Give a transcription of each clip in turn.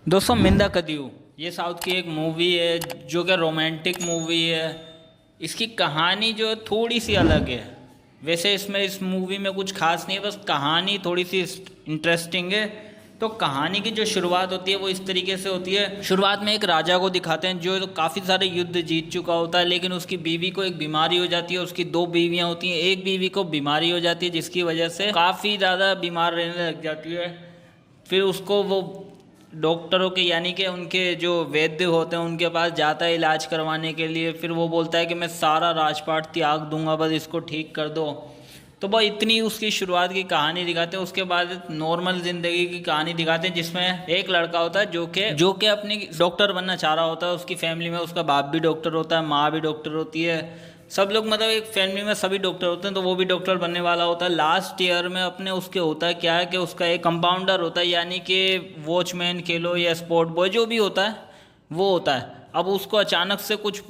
दोस्तों मिंदा कदियो ये साउथ की एक मूवी है जो कि रोमांटिक मूवी है। इसकी कहानी जो है थोड़ी सी अलग है। वैसे इसमें इस मूवी में कुछ खास नहीं है, बस कहानी थोड़ी सी इंटरेस्टिंग है। तो कहानी की जो शुरुआत होती है वो इस तरीके से होती है। शुरुआत में एक राजा को दिखाते हैं जो काफ़ी सारे युद्ध जीत चुका होता है, लेकिन उसकी बीवी को एक बीमारी हो जाती है। उसकी दो बीवियाँ होती हैं, एक बीवी को बीमारी हो जाती है जिसकी वजह से काफ़ी ज़्यादा बीमार रहने लग जाती है। फिर उसको वो डॉक्टरों के यानी कि उनके जो वैद्य होते हैं उनके पास जाता है इलाज करवाने के लिए। फिर वो बोलता है कि मैं सारा राजपाट त्याग दूंगा, बस इसको ठीक कर दो। तो बस इतनी उसकी शुरुआत की कहानी दिखाते हैं। उसके बाद नॉर्मल ज़िंदगी की कहानी दिखाते हैं जिसमें एक लड़का होता है जो कि अपनी डॉक्टर बनना चाह रहा होता है। उसकी फैमिली में उसका बाप भी डॉक्टर होता है, माँ भी डॉक्टर होती है, सब लोग मतलब एक फैमिली में सभी डॉक्टर होते हैं। तो वो भी डॉक्टर बनने वाला होता है। लास्ट ईयर में अपने उसके होता है क्या है कि उसका एक कंपाउंडर होता है, यानी कि वॉचमैन कह लो या स्पोर्ट बॉय जो भी होता है वो होता है। अब उसको अचानक से कुछ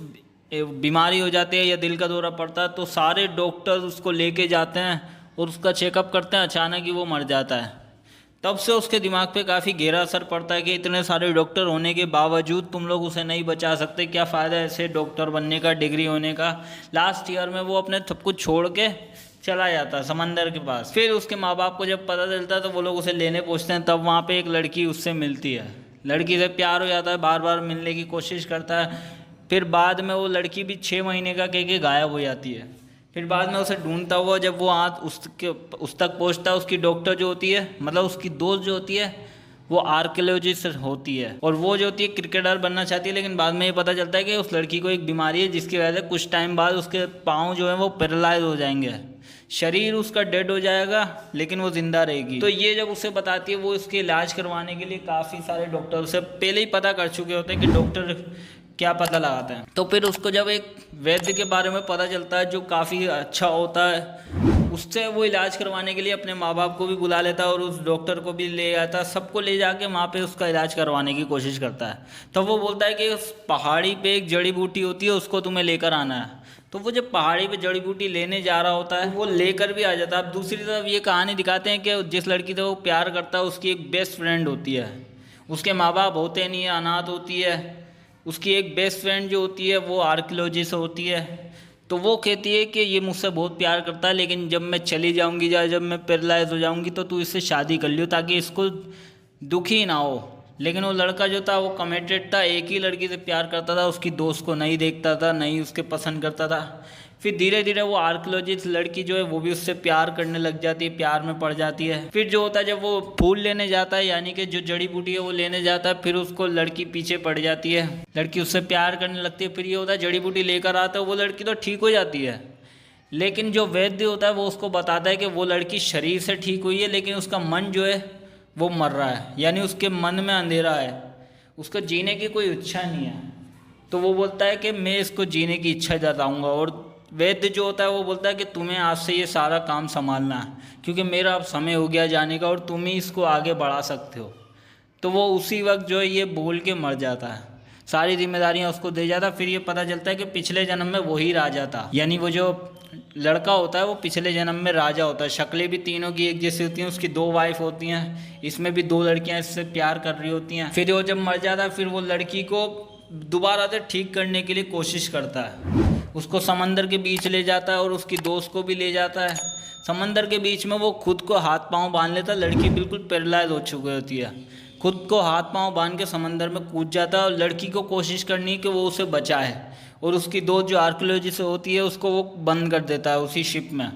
बीमारी हो जाती है या दिल का दौरा पड़ता है, तो सारे डॉक्टर उसको लेके जाते हैं और उसका चेकअप करते हैं। अचानक ही वो मर जाता है। तब से उसके दिमाग पे काफ़ी गहरा असर पड़ता है कि इतने सारे डॉक्टर होने के बावजूद तुम लोग उसे नहीं बचा सकते, क्या फ़ायदा ऐसे डॉक्टर बनने का, डिग्री होने का। लास्ट ईयर में वो अपने सब कुछ छोड़ के चला जाता है समंदर के पास। फिर उसके माँ बाप को जब पता चलता है तो वो लोग उसे लेने पहुँचते हैं। तब वहाँ पे एक लड़की उससे मिलती है, लड़की से प्यार हो जाता है, बार बार मिलने की कोशिश करता है। फिर बाद में वो लड़की भी 6 महीने का कह के गायब हो जाती है। फिर बाद में उसे ढूंढता हुआ जब वो हाथ उस तक पहुंचता है, उसकी डॉक्टर जो होती है मतलब उसकी दोस्त जो होती है वो आर्कियोलॉजिस्ट होती है, और वो जो होती है क्रिकेटर बनना चाहती है। लेकिन बाद में ये पता चलता है कि उस लड़की को एक बीमारी है जिसकी वजह से कुछ टाइम बाद उसके पाँव जो है वो पैरालाइज हो जाएंगे, शरीर उसका डेड हो जाएगा लेकिन वो जिंदा रहेगी। तो ये जब उसे बताती है, वो इसके इलाज करवाने के लिए काफ़ी सारे डॉक्टर उसे पहले ही पता कर चुके होते हैं कि डॉक्टर क्या पता लगाते हैं। तो फिर उसको जब एक वैद्य के बारे में पता चलता है जो काफ़ी अच्छा होता है, उससे वो इलाज करवाने के लिए अपने माँ बाप को भी बुला लेता है और उस डॉक्टर को भी ले आता है। सबको ले जाके वहाँ पे उसका इलाज करवाने की कोशिश करता है। तो वो बोलता है कि उस पहाड़ी पे एक जड़ी बूटी होती है, उसको तुम्हें लेकर आना है। तो वो जब पहाड़ी पे जड़ी बूटी लेने जा रहा होता है वो लेकर भी आ जाता है। अब दूसरी तरफ ये कहानी दिखाते हैं कि जिस लड़की से वो प्यार करता है उसकी एक बेस्ट फ्रेंड होती है। उसके माँ बाप होते नहीं है, अनाथ होती है। उसकी एक बेस्ट फ्रेंड जो होती है वो आर्कियोलॉजिस्ट होती है। तो वो कहती है कि ये मुझसे बहुत प्यार करता है, लेकिन जब मैं चली जाऊंगी या जब मैं पैरालाइज हो जाऊंगी तो तू इससे शादी कर लियो ताकि इसको दुखी ना हो। लेकिन वो लड़का जो था वो कमिटेड था, एक ही लड़की से प्यार करता था, उसकी दोस्त को नहीं देखता था, नहीं उसके पसंद करता था। फिर धीरे धीरे वो आर्कियोलॉजिस्ट लड़की जो है वो भी उससे प्यार करने लग जाती है, प्यार में पड़ जाती है। फिर जो होता है जब वो फूल लेने जाता है यानी कि जो जड़ी बूटी है वो लेने जाता है, फिर उसको लड़की पीछे पड़ जाती है, लड़की उससे प्यार करने लगती है। फिर ये होता है जड़ी बूटी लेकर आता है, वो लड़की तो ठीक हो जाती है, लेकिन जो वैद्य होता है वो उसको बताता है कि वो लड़की शरीर से ठीक हुई है लेकिन उसका मन जो है वो मर रहा है, यानी उसके मन में अंधेरा है, उसको जीने की कोई इच्छा नहीं है। तो वो बोलता है कि मैं इसको जीने की इच्छा जताऊंगा। और वैद्य जो होता है वो बोलता है कि तुम्हें आज से ये सारा काम संभालना है क्योंकि मेरा अब समय हो गया जाने का और तुम ही इसको आगे बढ़ा सकते हो। तो वो उसी वक्त जो है ये भूल के मर जाता है, सारी जिम्मेदारियां उसको दे जाता है। फिर ये पता चलता है कि पिछले जन्म में वही राजा था, यानी वो जो लड़का होता है वो पिछले जन्म में राजा होता है। शक्लें भी तीनों की एक जैसी होती हैं, उसकी 2 वाइफ होती हैं, इसमें भी 2 लड़कियां इससे प्यार कर रही होती हैं। फिर वो जब मर जाता है फिर वो लड़की को दोबारा से ठीक करने के लिए कोशिश करता है, उसको समंदर के बीच ले जाता है और उसकी दोस्त को भी ले जाता है। समंदर के बीच में वो खुद को हाथ पांव बांध लेता है, लड़की बिल्कुल पैरालाइज हो चुकी होती है, खुद को हाथ पांव बांध के समंदर में कूद जाता है और लड़की को कोशिश करनी है कि वो उसे बचाए। और उसकी दोस्त जो आर्कियोलॉजिस्ट होती है उसको वो बंद कर देता है उसी शिप में।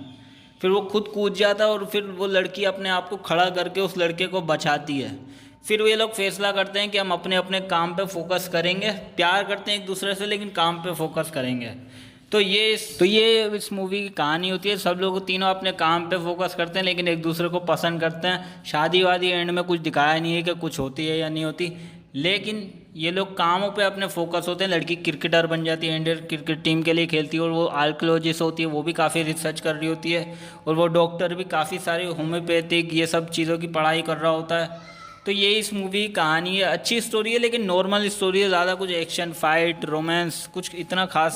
फिर वो खुद कूद जाता है और फिर वो लड़की अपने आप को खड़ा करके उस लड़के को बचाती है। फिर ये लोग फैसला करते हैं कि हम अपने अपने काम पे फोकस करेंगे, प्यार करते हैं एक दूसरे से लेकिन काम पे फोकस करेंगे। तो ये इस मूवी की कहानी होती है। सब लोग तीनों अपने काम पे फोकस करते हैं लेकिन एक दूसरे को पसंद करते हैं। शादी वादी एंड में कुछ दिखाया नहीं है कि कुछ होती है या नहीं होती, लेकिन ये लोग कामों पे अपने फोकस होते हैं। लड़की क्रिकेटर बन जाती है, इंडियन क्रिकेट टीम के लिए खेलती है, और वो आर्कियोलॉजिस्ट होती है, वो भी काफ़ी रिसर्च कर रही होती है, और वो डॉक्टर भी काफ़ी सारी होम्योपैथिक ये सब चीज़ों की पढ़ाई कर रहा होता है। तो ये इस मूवी की कहानी है। अच्छी स्टोरी है लेकिन नॉर्मल स्टोरी है, ज़्यादा कुछ एक्शन फाइट रोमांस कुछ इतना खास